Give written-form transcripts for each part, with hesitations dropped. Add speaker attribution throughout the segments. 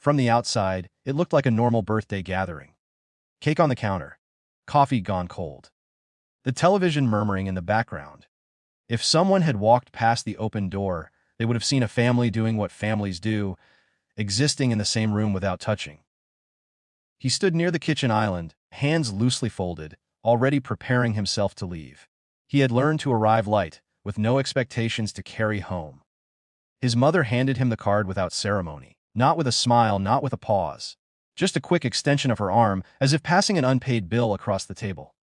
Speaker 1: From the outside, it looked like a normal birthday gathering. Cake on the counter. Coffee gone cold. The television murmuring in the background. If someone had walked past the open door, they would have seen a family doing what families do, existing in the same room without touching. He stood near the kitchen island, hands loosely folded, already preparing himself to leave. He had learned to arrive light, with no expectations to carry home. His mother handed him the card without ceremony, not with a smile, not with a pause. Just a quick extension of her arm, as if passing an unpaid bill across the table.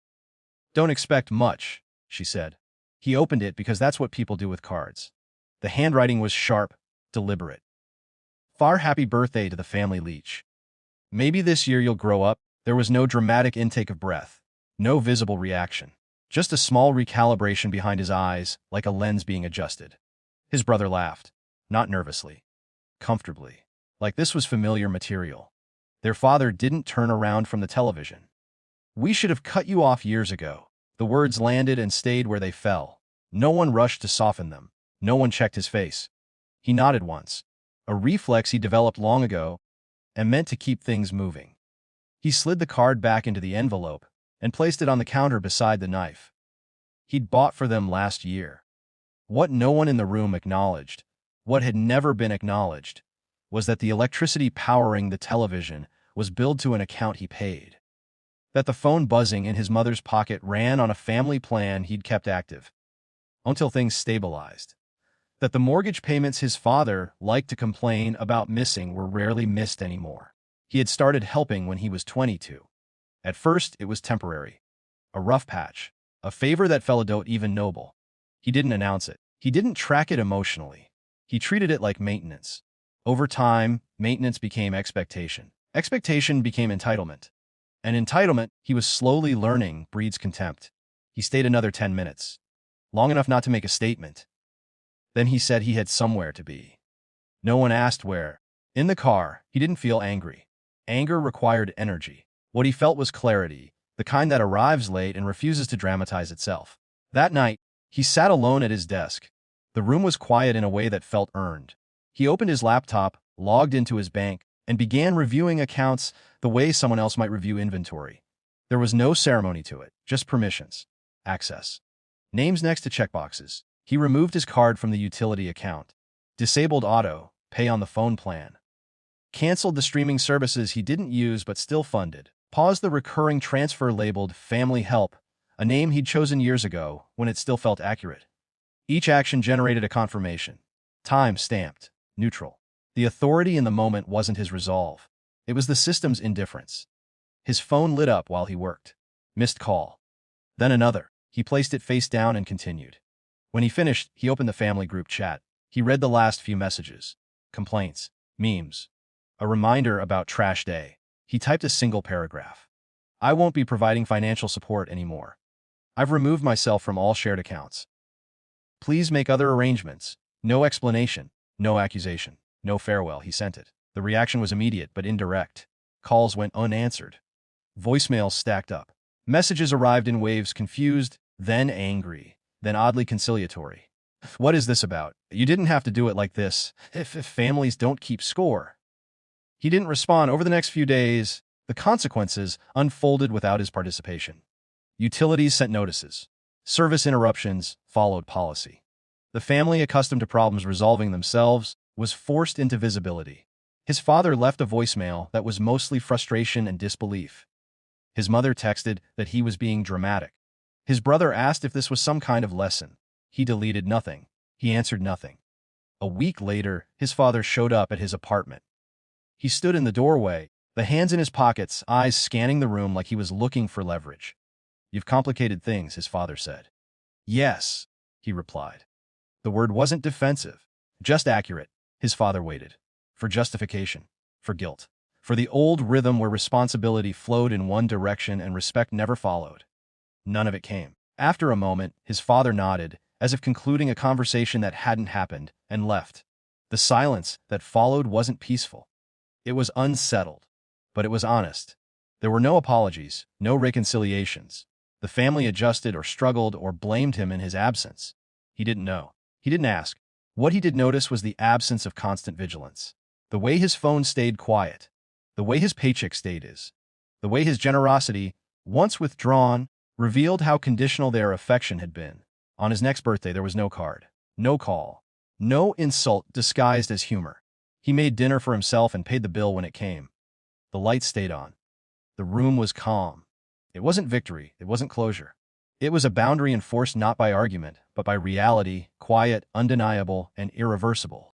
Speaker 1: "Don't expect much," she said. He opened it because that's what people do with cards. The handwriting was sharp, deliberate. "Far happy birthday to the family Leech. Maybe this year you'll grow up." There was no dramatic intake of breath, no visible reaction. Just a small recalibration behind his eyes, like a lens being adjusted. His brother laughed, not nervously, comfortably, like this was familiar material. Their father didn't turn around from the television. "We should have cut you off years ago." The words landed and stayed where they fell. No one rushed to soften them. No one checked his face. He nodded once, a reflex he developed long ago, and meant to keep things moving. He slid the card back into the envelope and placed it on the counter beside the knife he'd bought for them last year. What no one in the room acknowledged, what had never been acknowledged, was that the electricity powering the television was billed to an account he paid. That the phone buzzing in his mother's pocket ran on a family plan he'd kept active until things stabilized. That the mortgage payments his father liked to complain about missing were rarely missed anymore. He had started helping when he was 22. At first, it was temporary. A rough patch. A favor that felt even noble. He didn't announce it. He didn't track it emotionally. He treated it like maintenance. Over time, maintenance became expectation. Expectation became entitlement. And entitlement, he was slowly learning, breeds contempt. He stayed another 10 minutes. Long enough not to make a statement. Then he said he had somewhere to be. No one asked where. In the car, he didn't feel angry. Anger required energy. What he felt was clarity, the kind that arrives late and refuses to dramatize itself. That night, he sat alone at his desk. The room was quiet in a way that felt earned. He opened his laptop, logged into his bank, and began reviewing accounts the way someone else might review inventory. There was no ceremony to it, just permissions. Access. Names next to checkboxes. He removed his card from the utility account. Disabled auto, pay on the phone plan. Canceled the streaming services he didn't use but still funded. Paused the recurring transfer labeled Family Help, a name he'd chosen years ago when it still felt accurate. Each action generated a confirmation. Time stamped. Neutral. The authority in the moment wasn't his resolve. It was the system's indifference. His phone lit up while he worked. Missed call. Then another. He placed it face down and continued. When he finished, he opened the family group chat. He read the last few messages. Complaints. Memes. A reminder about trash day. He typed a single paragraph. "I won't be providing financial support anymore. I've removed myself from all shared accounts. Please make other arrangements." No explanation, no accusation, no farewell. He sent it. The reaction was immediate but indirect. Calls went unanswered. Voicemails stacked up. Messages arrived in waves, confused, then angry, then oddly conciliatory. "What is this about? You didn't have to do it like this. If families don't keep score." He didn't respond. Over the next few days, the consequences unfolded without his participation. Utilities sent notices. Service interruptions followed policy. The family, accustomed to problems resolving themselves, was forced into visibility. His father left a voicemail that was mostly frustration and disbelief. His mother texted that he was being dramatic. His brother asked if this was some kind of lesson. He deleted nothing. He answered nothing. A week later, his father showed up at his apartment. He stood in the doorway, the hands in his pockets, eyes scanning the room like he was looking for leverage. "You've complicated things," his father said. "Yes," he replied. The word wasn't defensive, just accurate. His father waited. For justification. For guilt. For the old rhythm where responsibility flowed in one direction and respect never followed. None of it came. After a moment, his father nodded, as if concluding a conversation that hadn't happened, and left. The silence that followed wasn't peaceful. It was unsettled, but it was honest. There were no apologies, no reconciliations. The family adjusted or struggled or blamed him in his absence. He didn't know. He didn't ask. What he did notice was the absence of constant vigilance. The way his phone stayed quiet. The way his paycheck stayed his. The way his generosity, once withdrawn, revealed how conditional their affection had been. On his next birthday, there was no card, no call, no insult disguised as humor. He made dinner for himself and paid the bill when it came. The lights stayed on. The room was calm. It wasn't victory, it wasn't closure. It was a boundary enforced not by argument, but by reality, quiet, undeniable, and irreversible.